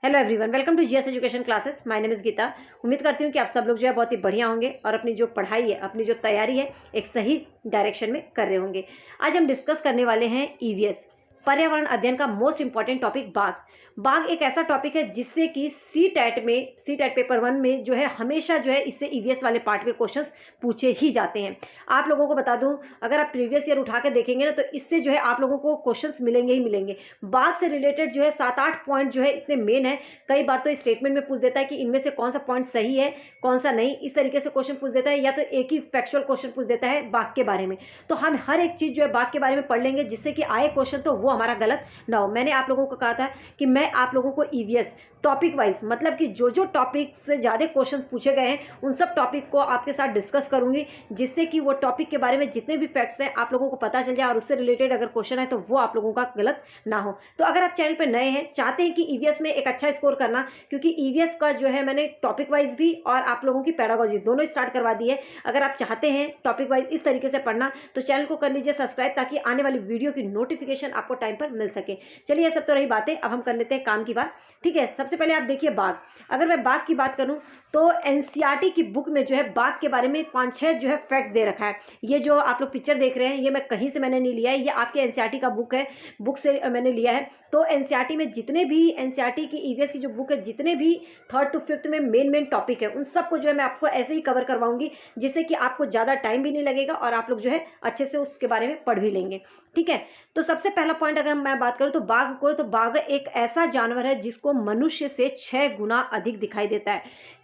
Hello everyone, welcome to GS education classes. My name is Geeta. उम्मीद करती हूँ कि आप सब लोग जो है बहुत ही बढ़िया होंगे और अपनी जो पढ़ाई है, अपनी जो तैयारी है, एक सही डायरेक्शन में कर रहे होंगे। आज हम डिस्कस करने वाले हैं ईवीएस, पर्यावरण अध्ययन का मोस्ट इंपॉर्टेंट टॉपिक बाघ। बाघ एक ऐसा टॉपिक है जिससे कि सी टेट पेपर 1 में जो है हमेशा जो है इससे ईवीएस वाले पार्ट में क्वेश्चंस पूछे ही जाते हैं। आप लोगों को बता दूं, अगर आप प्रीवियस ईयर उठा के देखेंगे ना तो इससे जो है आप लोगों को क्वेश्चंस मिलेंगे ही मिलेंगे। बाघ से रिलेटेड जो है 7-8 पॉइंट जो है इतने मेन है। कई बार तो स्टेटमेंट में पूछ देता है कि इनमें से कौन सा पॉइंट सही है, कौन सा नहीं, इस तरीके से क्वेश्चन पूछ देता है, या तो एक ही फैक्चुअल क्वेश्चन पूछ देता है बाघ के बारे में। तो हम हर एक चीज़ जो है बाघ के बारे में पढ़ लेंगे जिससे कि आए क्वेश्चन तो वो हमारा गलत ना हो। मैंने आप लोगों को कहा था कि मैं आप लोगों को ईवीएस टॉपिक वाइज, मतलब कि जो जो टॉपिक से ज़्यादा क्वेश्चन पूछे गए हैं उन सब टॉपिक को आपके साथ डिस्कस करूंगी, जिससे कि वो टॉपिक के बारे में जितने भी फैक्ट्स हैं आप लोगों को पता चल जाए और उससे रिलेटेड अगर क्वेश्चन है तो वो आप लोगों का गलत ना हो। तो अगर आप चैनल पर नए हैं, चाहते हैं कि ईवीएस में एक अच्छा स्कोर करना, क्योंकि ईवीएस का जो है मैंने टॉपिक वाइज भी और आप लोगों की पेडागोजी दोनों स्टार्ट करवा दी है। अगर आप चाहते हैं टॉपिक वाइज इस तरीके से पढ़ना तो चैनल को कर लीजिए सब्सक्राइब, ताकि आने वाली वीडियो की नोटिफिकेशन आपको टाइम पर मिल सके। चलिए, ये सब तो रही बातें, अब हम कर लेते हैं काम की बात। ठीक है, सबसे पहले आप देखिए बाघ। अगर मैं बाघ की बात करूं तो एनसीईआरटी की बुक में जो है बाघ के बारे में 5-6 जो है फैक्ट दे रखा है। ये जो आप लोग पिक्चर देख रहे हैं ये मैं कहीं से मैंने नहीं लिया है, ये आपके एनसीईआरटी का बुक है, बुक से मैंने लिया है। तो एनसीईआरटी में जितने भी एनसीईआरटी की ईवीएस की जो बुक है, जितने भी 3rd to 5th में मेन टॉपिक है, उन सबको जो है मैं आपको ऐसे ही कवर करवाऊंगी, जिससे कि आपको ज़्यादा टाइम भी नहीं लगेगा और आप लोग जो है अच्छे से उसके बारे में पढ़ भी लेंगे। ठीक है, तो सबसे पहला पॉइंट अगर मैं बात करूं तो बाघ एक ऐसा जानवर है जिसको मनुष्य से 6 गुना अधिक दिखाई देता है।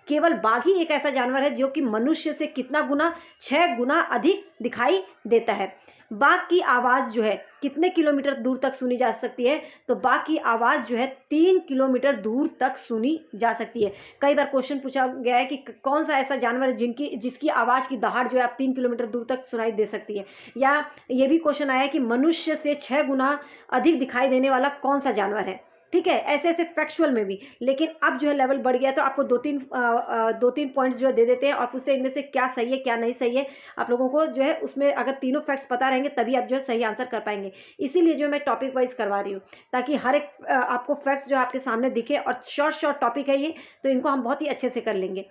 केवल बाघ ही एक ऐसा जानवर है जो कि मनुष्य से कितना गुना, 6 गुना अधिक दिखाई देता है। बाघ की आवाज़ जो है कितने किलोमीटर दूर तक सुनी जा सकती है? तो बाघ की आवाज़ जो है 3 किलोमीटर दूर तक सुनी जा सकती है। कई बार क्वेश्चन पूछा गया है कि कौन सा ऐसा जानवर है जिसकी आवाज़ की दहाड़ जो है आप 3 किलोमीटर दूर तक सुनाई दे सकती है। या ये भी क्वेश्चन आया है कि मनुष्य से 6 गुना अधिक दिखाई देने वाला कौन सा जानवर है। ठीक है, ऐसे ऐसे फैक्चुअल में भी। लेकिन अब जो है लेवल बढ़ गया, तो आपको 2-3 पॉइंट्स जो है दे देते हैं और पूछते हैं इनमें से क्या सही है क्या नहीं सही है। आप लोगों को जो है उसमें अगर तीनों फैक्ट्स पता रहेंगे तभी आप जो है सही आंसर कर पाएंगे। इसीलिए जो मैं टॉपिक वाइज करवा रही हूँ, ताकि हर एक आपको फैक्ट्स जो आपके सामने दिखे, और शॉर्ट टॉपिक है ये, तो इनको हम बहुत ही अच्छे से कर लेंगे।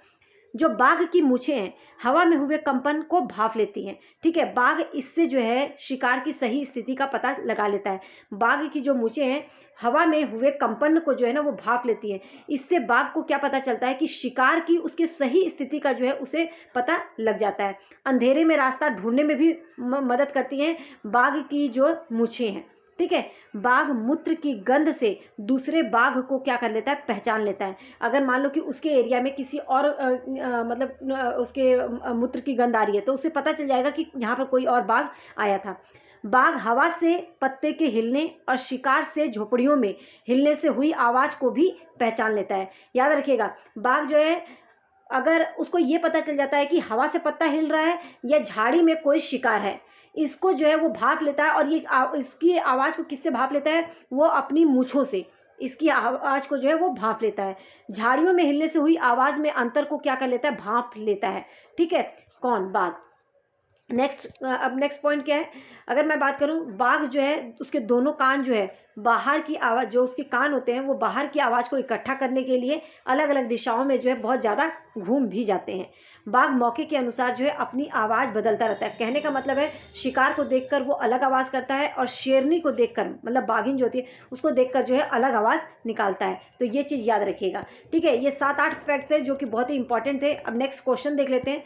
जो बाघ की मूछें हैं हवा में हुए कंपन को भांप लेती हैं। ठीक है, बाघ इससे जो है शिकार की सही स्थिति का पता लगा लेता है। बाघ की जो मूछें हैं हवा में हुए कंपन को जो है ना वो भांप लेती हैं। इससे बाघ को क्या पता चलता है कि शिकार की उसके सही स्थिति का जो है उसे पता लग जाता है। अंधेरे में रास्ता ढूंढने में भी मदद करती हैं बाघ की जो मूछें हैं। ठीक है, बाघ मूत्र की गंध से दूसरे बाघ को क्या कर लेता है, पहचान लेता है। अगर मान लो कि उसके एरिया में किसी और उसके मूत्र की गंध आ रही है तो उसे पता चल जाएगा कि यहाँ पर कोई और बाघ आया था। बाघ हवा से पत्ते के हिलने और शिकार से झोपड़ियों में हिलने से हुई आवाज़ को भी पहचान लेता है। याद रखिएगा, बाघ जो है अगर उसको ये पता चल जाता है कि हवा से पत्ता हिल रहा है या झाड़ी में कोई शिकार है, इसको जो है वो भांप लेता है। और ये इसकी आवाज़ को किससे भांप लेता है? वो अपनी मूँछों से इसकी आवाज़ को जो है वो भांप लेता है। झाड़ियों में हिलने से हुई आवाज़ में अंतर को क्या कर लेता है, भांप लेता है। ठीक है, कौन? बाघ। अब नेक्स्ट पॉइंट क्या है? अगर मैं बात करूं, बाघ जो है उसके दोनों कान जो है बाहर की आवाज़, जो उसके कान होते हैं वो बाहर की आवाज़ को इकट्ठा करने के लिए अलग अलग दिशाओं में जो है बहुत ज़्यादा घूम भी जाते हैं। बाघ मौके के अनुसार जो है अपनी आवाज़ बदलता रहता है। कहने का मतलब है शिकार को देखकर वो अलग आवाज़ करता है और शेरनी को देखकर, मतलब बाघिन जो होती है उसको देखकर जो है अलग आवाज़ निकालता है। तो ये चीज़ याद रखिएगा। ठीक है, ये 7-8 फैक्ट थे जो कि बहुत ही इंपॉर्टेंट थे। अब नेक्स्ट क्वेश्चन देख लेते हैं।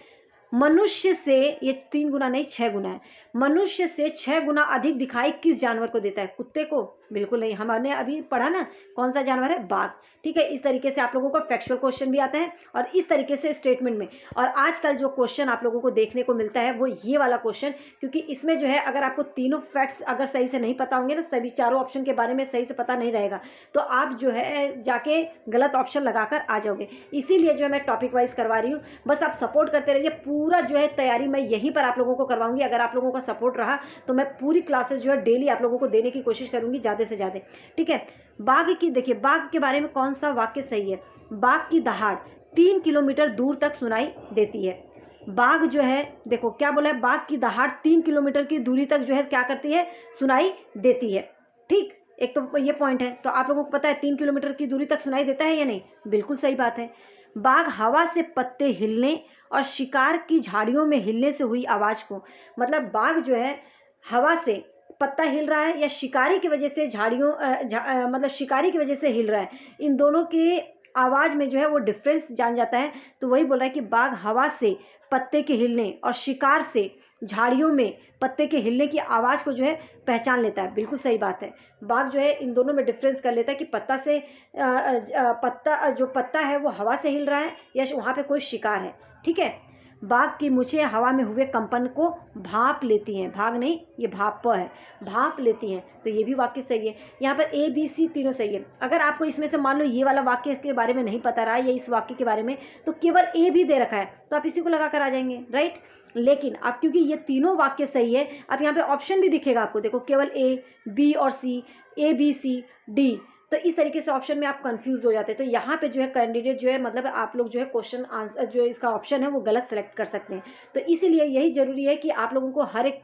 मनुष्य से, ये 3 गुना नहीं 6 गुना है, मनुष्य से 6 गुना अधिक दिखाई किस जानवर को देता है? कुत्ते को? बिल्कुल नहीं, हमने अभी पढ़ा ना कौन सा जानवर है, बाघ। ठीक है, इस तरीके से आप लोगों को फैक्चुअल क्वेश्चन भी आता है और इस तरीके से स्टेटमेंट में। और आजकल जो क्वेश्चन आप लोगों को देखने को मिलता है वो ये वाला क्वेश्चन, क्योंकि इसमें जो है अगर आपको तीनों फैक्ट्स अगर सही से नहीं पता होंगे ना, सभी चारों ऑप्शन के बारे में सही से पता नहीं रहेगा, तो आप जो है जाके गलत ऑप्शन लगाकर आ जाओगे। इसीलिए जो है मैं टॉपिक वाइज करवा रही हूँ। बस आप सपोर्ट करते रहिए, पूरा जो है तैयारी मैं यहीं पर आप लोगों को करवाऊंगी। अगर आप लोगों का सपोर्ट रहा तो मैं पूरी क्लासेस जो है डेली आप लोगों को देने की कोशिश करूंगी ज़्यादा से ज़्यादा। ठीक है, बाघ की देखिए, बाघ के बारे में कौन सा वाक्य सही है? बाघ की दहाड़ 3 किलोमीटर दूर तक सुनाई देती है। बाघ जो है, देखो क्या बोला है, बाघ की दहाड़ 3 किलोमीटर की दूरी तक जो है क्या करती है, सुनाई देती है। ठीक, एक तो ये पॉइंट है। तो आप लोगों को पता है 3 किलोमीटर की दूरी तक सुनाई देता है या नहीं? बिल्कुल सही बात है। बाघ हवा से पत्ते हिलने और शिकार की झाड़ियों में हिलने से हुई आवाज़ को, मतलब बाघ जो है हवा से पत्ता हिल रहा है या शिकारी की वजह से मतलब शिकारी की वजह से हिल रहा है, इन दोनों की आवाज़ में जो है वो डिफरेंस जान जाता है। तो वही बोल रहा है कि बाघ हवा से पत्ते के हिलने और शिकार से झाड़ियों में पत्ते के हिलने की आवाज़ को जो है पहचान लेता है। बिल्कुल सही बात है। बाघ जो है इन दोनों में डिफरेंस कर लेता है कि पत्ता है वो हवा से हिल रहा है या वहाँ पे कोई शिकार है। ठीक है। बाघ की मूछें हवा में हुए कंपन को भाप लेती हैं, भाग नहीं, ये भाप है, भाप लेती हैं। तो ये भी वाक्य सही है। यहाँ पर ए बी सी तीनों सही है। अगर आपको इसमें से मान लो ये वाला वाक्य के बारे में नहीं पता रहा या इस वाक्य के बारे में, तो केवल ए भी दे रखा है तो आप इसी को लगा कर आ जाएंगे, राइट। लेकिन अब क्योंकि ये तीनों वाक्य सही है, अब यहाँ पे ऑप्शन भी दिखेगा आपको, देखो केवल ए, बी और सी, ए बी सी डी, तो इस तरीके से ऑप्शन में आप कंफ्यूज हो जाते हैं। तो यहाँ पे जो है कैंडिडेट जो है, मतलब आप लोग जो है क्वेश्चन आंसर जो इसका ऑप्शन है वो गलत सेलेक्ट कर सकते हैं। तो इसीलिए यही जरूरी है कि आप लोगों को हर एक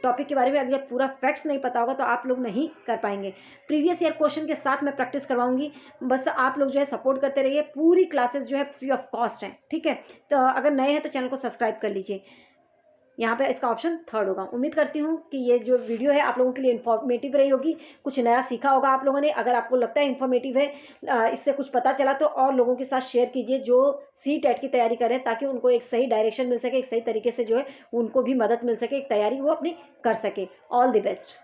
टॉपिक के बारे में अगर पूरा फैक्ट्स नहीं पता होगा तो आप लोग नहीं कर पाएंगे। प्रीवियस ईयर क्वेश्चन के साथ मैं प्रैक्टिस करवाऊंगी, बस आप लोग जो है सपोर्ट करते रहिए। पूरी क्लासेस जो है फ्री ऑफ कॉस्ट हैं, ठीक है। तो अगर नए हैं तो चैनल को सब्सक्राइब कर लीजिए। यहाँ पे इसका ऑप्शन थर्ड होगा। उम्मीद करती हूँ कि ये जो वीडियो है आप लोगों के लिए इन्फॉर्मेटिव रही होगी, कुछ नया सीखा होगा आप लोगों ने। अगर आपको लगता है इन्फॉर्मेटिव है, इससे कुछ पता चला, तो और लोगों के साथ शेयर कीजिए जो CTET की तैयारी करें, ताकि उनको एक सही डायरेक्शन मिल सके, एक सही तरीके से जो है उनको भी मदद मिल सके, एक तैयारी वो अपनी कर सके। All the best.